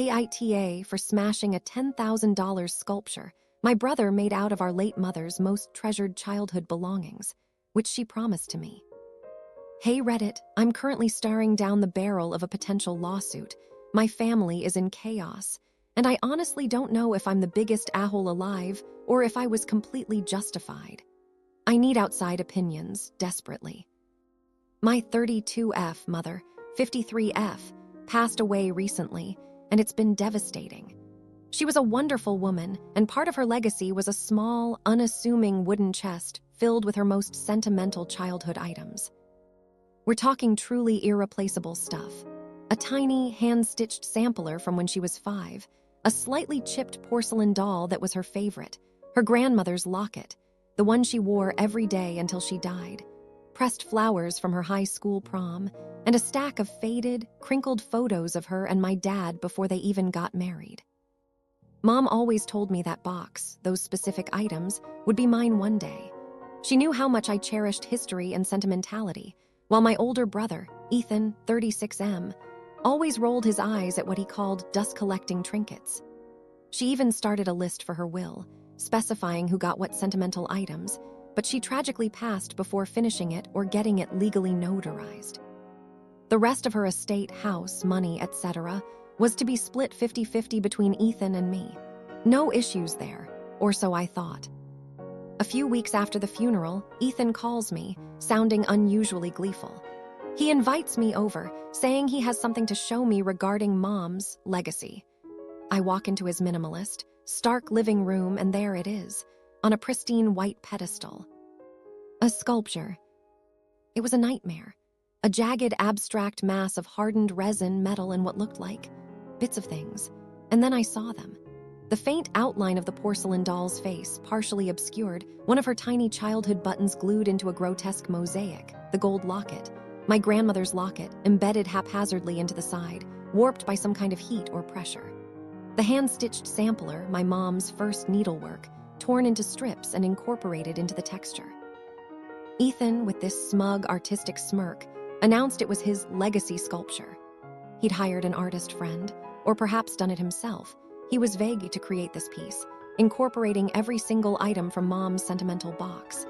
AITA for smashing a $10,000 sculpture my brother made out of our late mother's most treasured childhood belongings, which she promised to me. Hey Reddit, I'm currently staring down the barrel of a potential lawsuit. My family is in chaos, and I honestly don't know if I'm the biggest a-hole alive or if I was completely justified. I need outside opinions, desperately. My 32F mother, 53F, passed away recently, and it's been devastating. She was a wonderful woman, and part of her legacy was a small, unassuming wooden chest filled with her most sentimental childhood items. We're talking truly irreplaceable stuff. A tiny, hand-stitched sampler from when she was 5, a slightly chipped porcelain doll that was her favorite, her grandmother's locket, the one she wore every day until she died, pressed flowers from her high school prom, and a stack of faded, crinkled photos of her and my dad before they even got married. Mom always told me that box, those specific items, would be mine one day. She knew how much I cherished history and sentimentality, while my older brother, Ethan, 36M, always rolled his eyes at what he called dust-collecting trinkets. She even started a list for her will, specifying who got what sentimental items, but she tragically passed before finishing it or getting it legally notarized. The rest of her estate, house, money, etc., was to be split 50-50 between Ethan and me. No issues there, or so I thought. A few weeks after the funeral, Ethan calls me, sounding unusually gleeful. He invites me over, saying he has something to show me regarding Mom's legacy. I walk into his minimalist, stark living room, and there it is, on a pristine white pedestal. A sculpture. It was a nightmare. A jagged, abstract mass of hardened resin, metal, and what looked like bits of things. And then I saw them. The faint outline of the porcelain doll's face, partially obscured, one of her tiny childhood buttons glued into a grotesque mosaic, the gold locket, my grandmother's locket, embedded haphazardly into the side, warped by some kind of heat or pressure. The hand-stitched sampler, my mom's first needlework, torn into strips and incorporated into the texture. Ethan, with this smug, artistic smirk, announced it was his legacy sculpture. He'd hired an artist friend, or perhaps done it himself. He was vague to create this piece, incorporating every single item from Mom's sentimental box.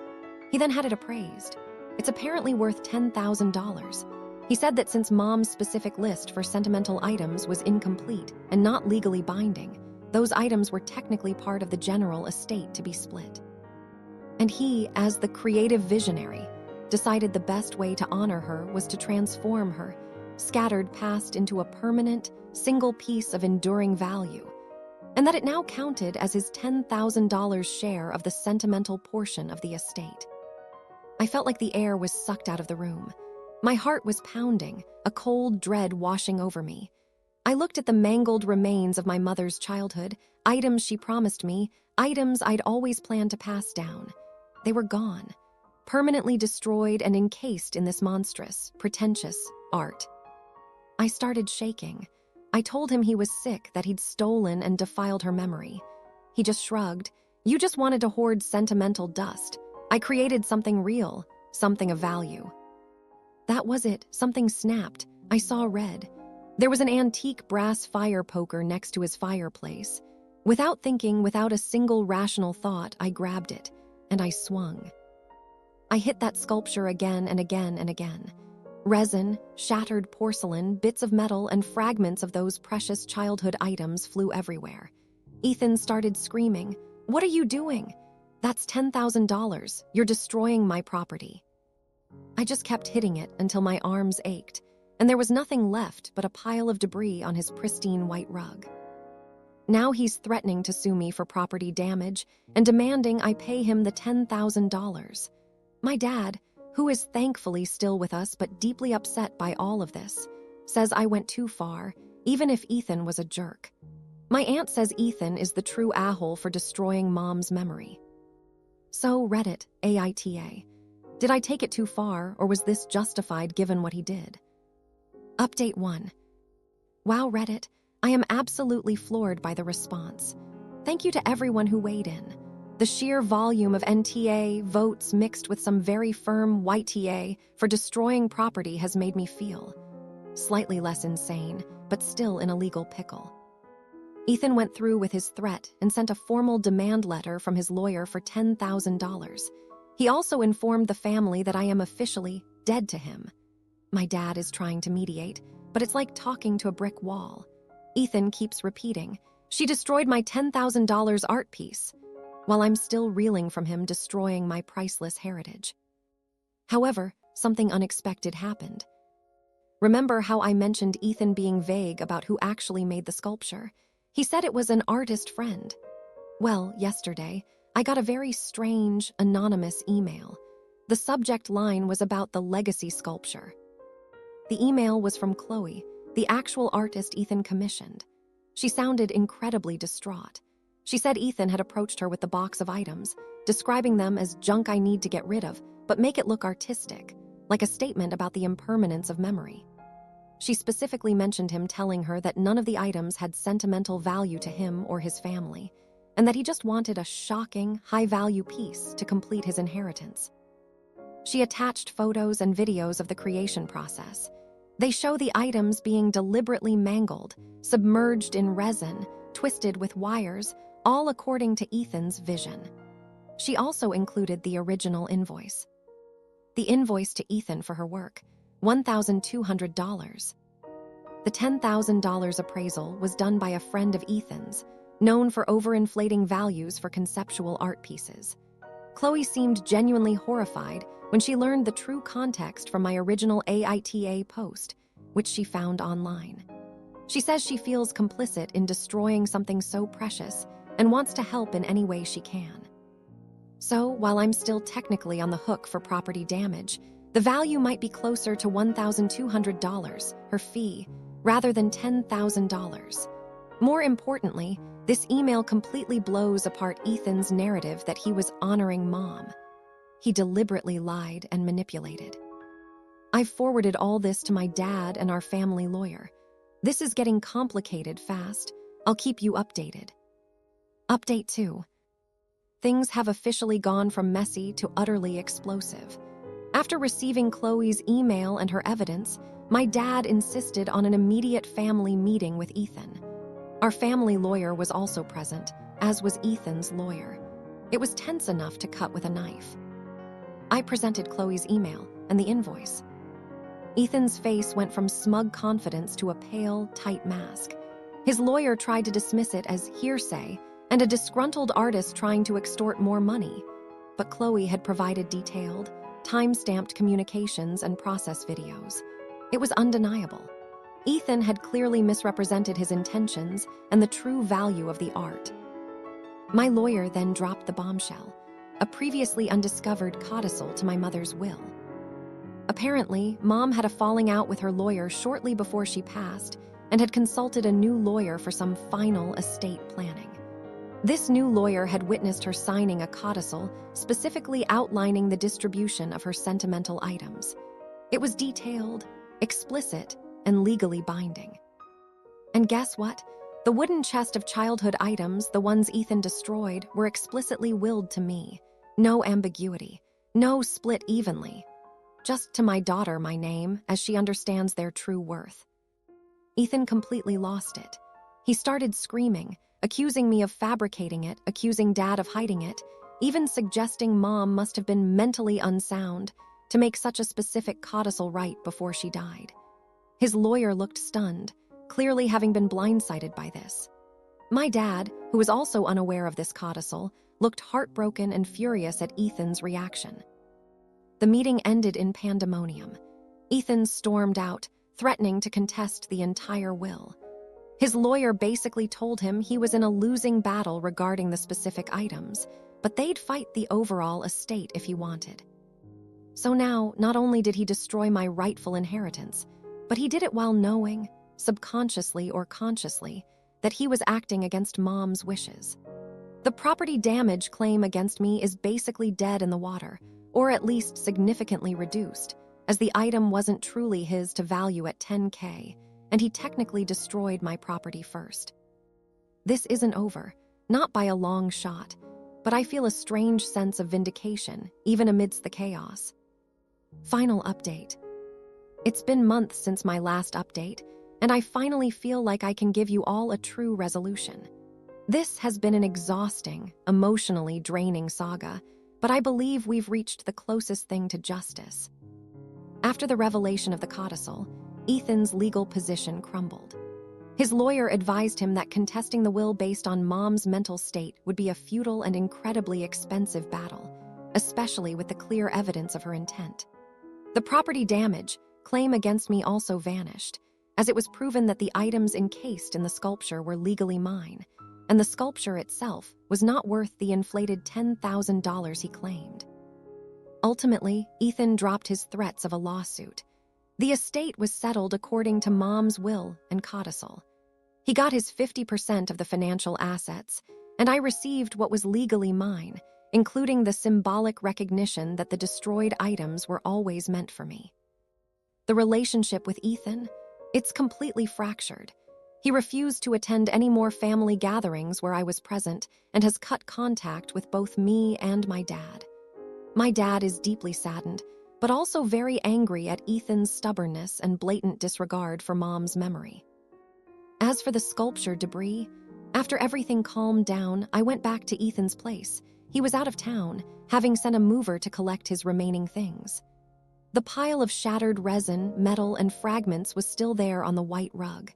He then had it appraised. It's apparently worth $10,000. He said that since Mom's specific list for sentimental items was incomplete and not legally binding, those items were technically part of the general estate to be split. And he, as the creative visionary, decided the best way to honor her was to transform her scattered past into a permanent, single piece of enduring value, and that it now counted as his $10,000 share of the sentimental portion of the estate. I felt like the air was sucked out of the room. My heart was pounding, a cold dread washing over me. I looked at the mangled remains of my mother's childhood, items she promised me, items I'd always planned to pass down. They were gone, permanently destroyed and encased in this monstrous, pretentious art. I started shaking. I told him he was sick, that he'd stolen and defiled her memory. He just shrugged. You just wanted to hoard sentimental dust. I created something real, something of value. That was it. Something snapped. I saw red. There was an antique brass fire poker next to his fireplace. Without thinking, without a single rational thought, I grabbed it, and I swung. I hit that sculpture again and again and again. Resin, shattered porcelain, bits of metal, and fragments of those precious childhood items flew everywhere. Ethan started screaming, "What are you doing? That's $10,000. You're destroying my property." I just kept hitting it until my arms ached, and there was nothing left but a pile of debris on his pristine white rug. Now he's threatening to sue me for property damage and demanding I pay him the $10,000. My dad, who is thankfully still with us but deeply upset by all of this, says I went too far, even if Ethan was a jerk. My aunt says Ethan is the true a-hole for destroying Mom's memory. So Reddit, AITA. Did I take it too far, or was this justified given what he did? Update 1. Wow, Reddit, I am absolutely floored by the response. Thank you to everyone who weighed in. The sheer volume of NTA votes mixed with some very firm YTA for destroying property has made me feel slightly less insane, but still in a legal pickle. Ethan went through with his threat and sent a formal demand letter from his lawyer for $10,000. He also informed the family that I am officially dead to him. My dad is trying to mediate, but it's like talking to a brick wall. Ethan keeps repeating, "She destroyed my $10,000 art piece," while I'm still reeling from him destroying my priceless heritage. However, something unexpected happened. Remember how I mentioned Ethan being vague about who actually made the sculpture? He said it was an artist friend. Well, yesterday, I got a very strange, anonymous email. The subject line was about the legacy sculpture. The email was from Chloe, the actual artist Ethan commissioned. She sounded incredibly distraught. She said Ethan had approached her with the box of items, describing them as junk I need to get rid of, but make it look artistic, like a statement about the impermanence of memory. She specifically mentioned him telling her that none of the items had sentimental value to him or his family, and that he just wanted a shocking, high-value piece to complete his inheritance. She attached photos and videos of the creation process. They show the items being deliberately mangled, submerged in resin, twisted with wires, all according to Ethan's vision. She also included the original invoice. The invoice to Ethan for her work, $1,200. The $10,000 appraisal was done by a friend of Ethan's, known for overinflating values for conceptual art pieces. Chloe seemed genuinely horrified when she learned the true context from my original AITA post, which she found online. She says she feels complicit in destroying something so precious and wants to help in any way she can. So, while I'm still technically on the hook for property damage, the value might be closer to $1,200, her fee, rather than $10,000. More importantly, this email completely blows apart Ethan's narrative that he was honoring Mom. He deliberately lied and manipulated. I've forwarded all this to my dad and our family lawyer. This is getting complicated fast. I'll keep you updated. Update 2. Things have officially gone from messy to utterly explosive. After receiving Chloe's email and her evidence, my dad insisted on an immediate family meeting with Ethan. Our family lawyer was also present, as was Ethan's lawyer. It was tense enough to cut with a knife. I presented Chloe's email and the invoice. Ethan's face went from smug confidence to a pale, tight mask. His lawyer tried to dismiss it as hearsay and a disgruntled artist trying to extort more money. But Chloe had provided detailed, time-stamped communications and process videos. It was undeniable. Ethan had clearly misrepresented his intentions and the true value of the art. My lawyer then dropped the bombshell, a previously undiscovered codicil to my mother's will. Apparently, Mom had a falling out with her lawyer shortly before she passed and had consulted a new lawyer for some final estate planning. This new lawyer had witnessed her signing a codicil specifically outlining the distribution of her sentimental items. It was detailed, explicit, and legally binding. And guess what? The wooden chest of childhood items, the ones Ethan destroyed, were explicitly willed to me. No ambiguity, no split evenly. Just to my daughter my name, as she understands their true worth. Ethan completely lost it. He started screaming, accusing me of fabricating it, accusing Dad of hiding it, even suggesting Mom must have been mentally unsound to make such a specific codicil right before she died. His lawyer looked stunned, clearly having been blindsided by this. My dad, who was also unaware of this codicil, looked heartbroken and furious at Ethan's reaction. The meeting ended in pandemonium. Ethan stormed out, threatening to contest the entire will. His lawyer basically told him he was in a losing battle regarding the specific items, but they'd fight the overall estate if he wanted. So now, not only did he destroy my rightful inheritance, but he did it while knowing, subconsciously or consciously, that he was acting against Mom's wishes. The property damage claim against me is basically dead in the water, or at least significantly reduced, as the item wasn't truly his to value at $10,000, and he technically destroyed my property first. This isn't over, not by a long shot, but I feel a strange sense of vindication, even amidst the chaos. Final update. It's been months since my last update, and I finally feel like I can give you all a true resolution. This has been an exhausting, emotionally draining saga, but I believe we've reached the closest thing to justice. After the revelation of the codicil, Ethan's legal position crumbled. His lawyer advised him that contesting the will based on Mom's mental state would be a futile and incredibly expensive battle, especially with the clear evidence of her intent. The property damage claim against me also vanished, as it was proven that the items encased in the sculpture were legally mine, and the sculpture itself was not worth the inflated $10,000 he claimed. Ultimately, Ethan dropped his threats of a lawsuit. The estate was settled according to Mom's will and codicil. He got his 50% of the financial assets, and I received what was legally mine, including the symbolic recognition that the destroyed items were always meant for me. The relationship with Ethan? It's completely fractured. He refused to attend any more family gatherings where I was present and has cut contact with both me and my dad. My dad is deeply saddened, but also very angry at Ethan's stubbornness and blatant disregard for Mom's memory. As for the sculpture debris, after everything calmed down, I went back to Ethan's place. He was out of town, having sent a mover to collect his remaining things. The pile of shattered resin, metal, and fragments was still there on the white rug.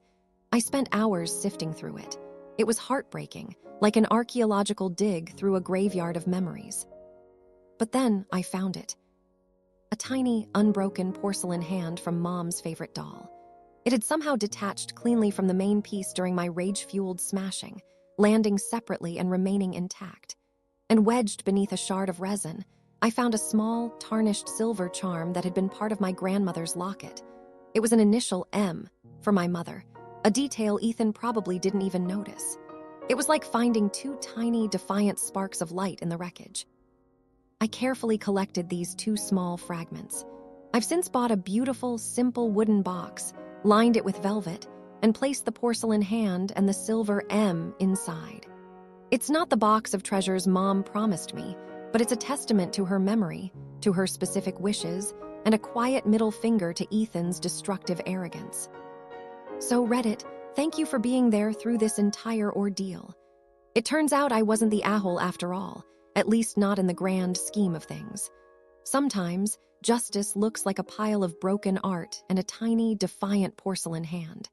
I spent hours sifting through it. It was heartbreaking, like an archaeological dig through a graveyard of memories. But then I found it. A tiny, unbroken porcelain hand from Mom's favorite doll. It had somehow detached cleanly from the main piece during my rage-fueled smashing, landing separately and remaining intact. And wedged beneath a shard of resin, I found a small, tarnished silver charm that had been part of my grandmother's locket. It was an initial M for my mother, a detail Ethan probably didn't even notice. It was like finding two tiny, defiant sparks of light in the wreckage. I carefully collected these two small fragments. I've since bought a beautiful, simple wooden box, lined it with velvet, and placed the porcelain hand and the silver M inside. It's not the box of treasures Mom promised me, but it's a testament to her memory, to her specific wishes, and a quiet middle finger to Ethan's destructive arrogance. So Reddit, thank you for being there through this entire ordeal. It turns out I wasn't the a-hole after all, at least not in the grand scheme of things. Sometimes, justice looks like a pile of broken art and a tiny, defiant porcelain hand.